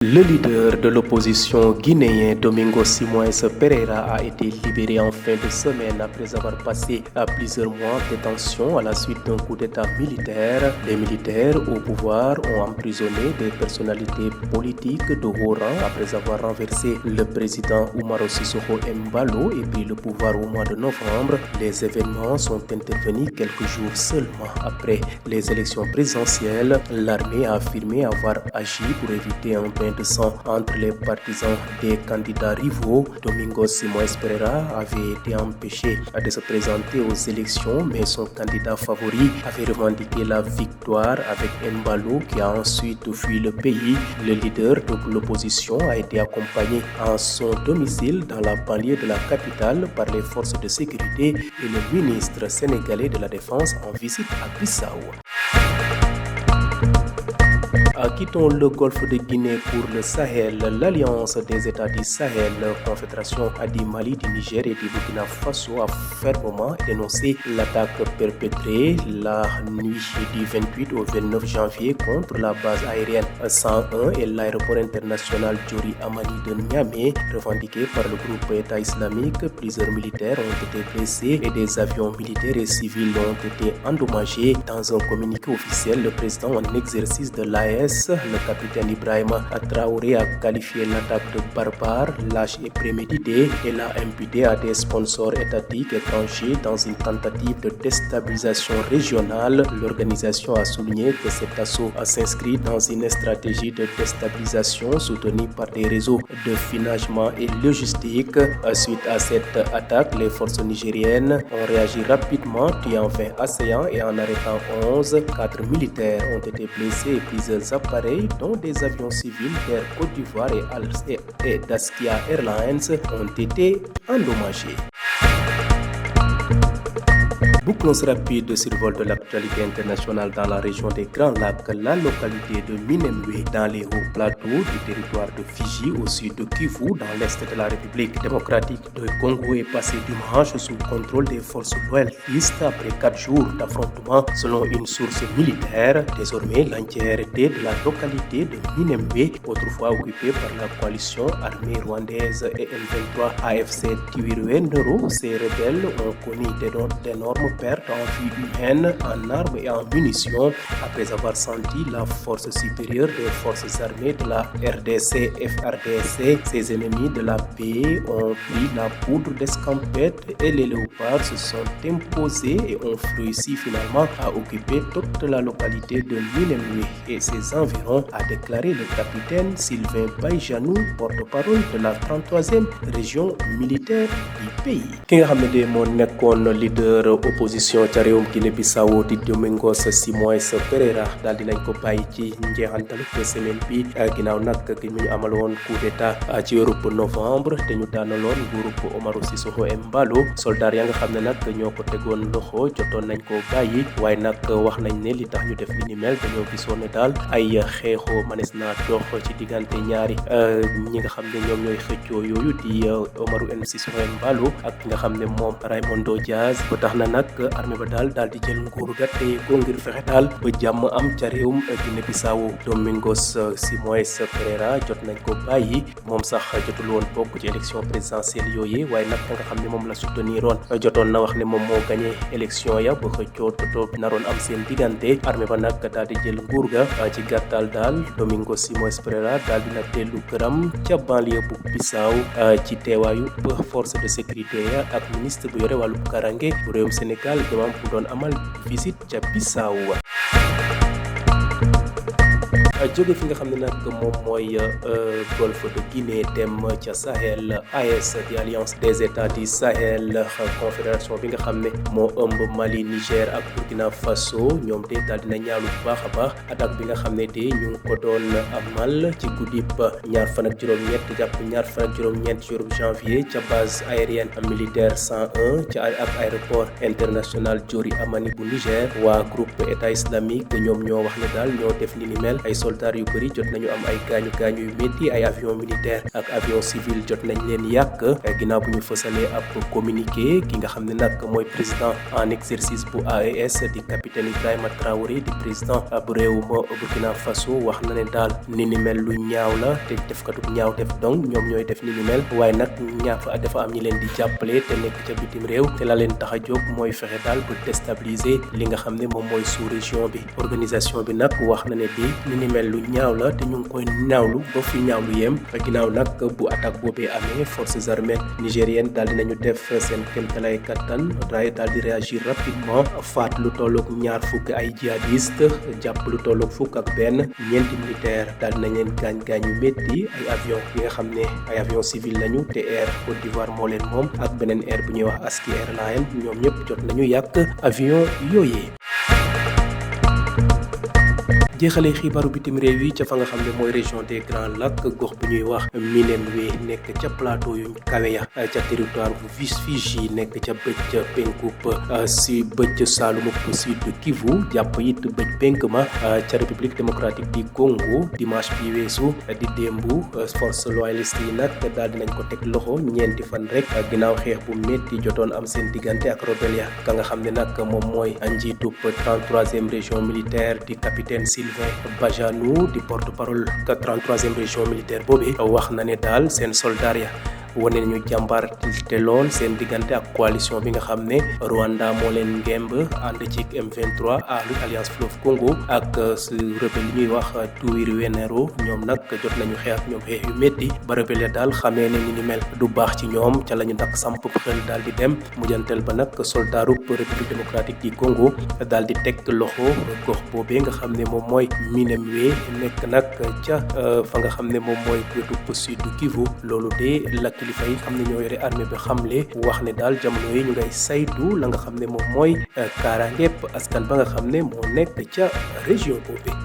Le leader de l'opposition guinéen Domingos Simoes Pereira a été libéré en fin de semaine après avoir passé plusieurs mois de détention à la suite d'un coup d'État militaire. Les militaires au pouvoir ont emprisonné des personnalités politiques de haut rang après avoir renversé le président Oumaro Sissoko Embalo et pris le pouvoir au mois de novembre. Les événements sont intervenus quelques jours seulement après les élections présidentielles. L'armée a affirmé avoir agi pour éviter un bain de sang entre les partisans des candidats rivaux. Domingos Simoes Pereira avait été empêché de se présenter aux élections, mais son candidat favori avait revendiqué la victoire avec Embalo qui a ensuite fui le pays. Le leader de l'opposition a été accompagné en son domicile dans la banlieue de la capitale par les forces de sécurité et le ministre sénégalais de la Défense en visite à Bissau. Quittons le golfe de Guinée pour le Sahel. L'Alliance des États du Sahel, Confédération du Mali, du Niger et du Burkina Faso a fermement dénoncé l'attaque perpétrée la nuit du 28 au 29 janvier contre la base aérienne 101 et l'aéroport international Diori Hamani de Niamey, revendiqué par le groupe État islamique. Plusieurs militaires ont été blessés et des avions militaires et civils ont été endommagés. Dans un communiqué officiel, le président en exercice de l'AS, le capitaine Ibrahima Traoré, a qualifié l'attaque de barbare, lâche et préméditée et l'a imputé à des sponsors étatiques étrangers dans une tentative de déstabilisation régionale. L'organisation a souligné que cet assaut s'inscrit dans une stratégie de déstabilisation soutenue par des réseaux de financement et logistique. Suite à cette attaque, les forces nigériennes ont réagi rapidement, tuant 20 assaillants et en arrêtant 11. 4 militaires ont été blessés et plusieurs appareils, dont des avions civils d'Air Côte d'Ivoire et d'Askia Airlines, ont été endommagés. Bouclons rapide de survol de l'actualité internationale dans la région des Grands Lacs. La localité de Minembwe, dans les hauts plateaux du territoire de Fiji, au sud de Kivu, dans l'est de la République démocratique de Congo, est passée dimanche sous contrôle des forces loyalistes après 4 jours d'affrontements, selon une source militaire. Désormais, l'entièreté de la localité de Minembwe, autrefois occupée par la coalition armée rwandaise et M23 AFC Twirwaneho, ces rebelles ont connu d'énormes pertes en vie humaine, en armes et en munitions après avoir senti la force supérieure des forces armées de la RDC FRDC. Ces ennemis de la paix ont pris la poudre d'escampette et les léopards se sont imposés et ont réussi finalement à occuper toute la localité de Minembwe et ses environs, a déclaré le capitaine Sylvain Baïjanou, porte-parole de la 33e région militaire du pays. Ki nga xam ne de moo nekkoon leader opposition ca réewum Guinée-Bissau di Domingos Simoes Pereira daal dinañ ko bàyyi ci njeexantalu semaine bi ginnaaw nag gi ñu amal woon coup d'état ci weerub novembre te ñu daanaloon nguurub Oumaro Sissoko Embalo. soldat ya nga xam ne nag ñoo ko tegoon loxo jotoon nañ ko bàyyi, waaye nag wax nañ ne li tax ñu def li ni mel dañoo gisoon ne daal ay xeexoo manes naa dox ci diggante ñaari ñi nga xam ne ñoom ñooy xëccoo yooyu di Oumaro Sissoko Embalo ak nga xam ne moom Raymondo Diaz, ba tax na nag armée ba daal di jël nguur ga téye ko ngir fexe daal ba jàmm am ca réewum Guinée-Bissau. Domingos Simoes Pereira jot nañ ko bàyyi, moom sax jotul woon bokk ci élection présidentielle yooyu, waaye nag nga xam ne moom la soutenir woon jotoon na wax ne moom moo gagné élection ya ba xëccoo toto naroon am seen diggante. armée ba nag daal di jël nguur ga. ci gàttal daal Domingos Simoes Pereira daal dina dellu këram ca banlieue bu Bissau ci teewaayu force de sécurité ya ak ministre bu yore wàllu karange bu réewum Sénégal demam bu doon amal visite ca Bissau. jóge fi nga xam ne nag moom mooy golfe de Guinée dem ca Sahel, AES di Alliance des États du Sahel, confédération bi nga xam ne moo ëmb Mali, Niger ak Burkina Faso, ñoom de daal dina ñaalu bu baax a baax attaque bi nga xam ne de ñu ngi ko doon amal ci guddib ñaar fan ak juróom-ñett jàpp ñaar fan ak juróom-ñeent ci weeru janvier ca base aérienne militaire 101 ca ak aéroport international Diori Hamani bu Niger. waa groupe État islamique ñoom ñoo wax ne daal ñoo def li ni mel. Ay soldats yu bëri jot nañu am ay gaañu yu métti ay avion militaire ak avion civil jot nañ leen yàq ginnaaw bu ñu fësalee ab communiqué ki nga xam ne nag mooy président en exercice bu AES di capitaine Ibrahima Traoré di président bu réewum Burkina Faso wax na ne daal ni mel lu ñaaw la te defkatu ñaaw def donc ñoom ñooy def ni mel waaye nag dafa am ñi leen di jàppale te nekk ca bitim réew te la leen tax a jóg mooy fexe daal bu déstabiliser li nga xam ne moom mooy sous-région bi organisation bi nag wax na ne bi ni mel lu ñaaw la te ñu ngi koy ñaawlu ba fi ñaawlu yem ginnaaw nag bu attaque boobee amee forces armées nigériennes daal dinañu def seen kéemtalaay kattan daal di réagir rapidement faat lu tolloog ñaar fukk ay jihadiste jàpp lu tolloog fukk ak benn ñeenti militaire daal dinañ leen gaañ yu métti ay avion yi nga xam ne ay avion civil lañu te Air Côte d'Ivoire moo leen moom ak beneen air bu ñuy wax Aski Airline ñoom ñëpp jot nañu yàq avion yooyee. jeexalee xibaaru bitim réew yi ca fa nga xam ne mooy région des Grands Lacs gox bu ñuy wax Minembwe nekk ca plateau yu kawe ya ca territoire bu Fiji nekk ca bëj penkup si bëj saalumuk sud Kivu jàpp it bëj penk ma ca République démocratique du Congo dimanche bi weesu di démbu force loyaliste yi nag daal dinañ ko teg loxo ñeenti fan rek ginnaaw xeex bu métti jotoon am seen diggante ak rebelle ya ka nga xam ne nag moom mooy njiitub 33e région militaire di capitaine Bajano di porte-parole 33e région militaire boobu wax na ne daal seen soldat ya wane nañu jàmbaar te lool seen diggante ak coalition bi nga xam ne Rwanda moo leen ngemb ànd ci M23 Alliance Fleuve Congo ak su rebelle yi ñuy wax Twirwaneho ñoom nag jot nañu xeex ñoom xeex yu métti ba rebelle ya daal xamee ne ni mel du baax ci ñoom ca lañu nag samp xel daal di dem mujjantel ba nag soldaaru République démocratique du Congo daal di teg loxo gox boobee nga xam ne moom mooy Minembwe nekk nag ca fa nga xam ne moom mooy wetu sud Kivu loolu de la kilifa yi xam ne ñoo yore armée bi xamle wax ne daal jamono yi ñu ngay saytu la nga xam ne moom mooy kaaraangepp askan ba nga xam ne moo nekk ca région boobu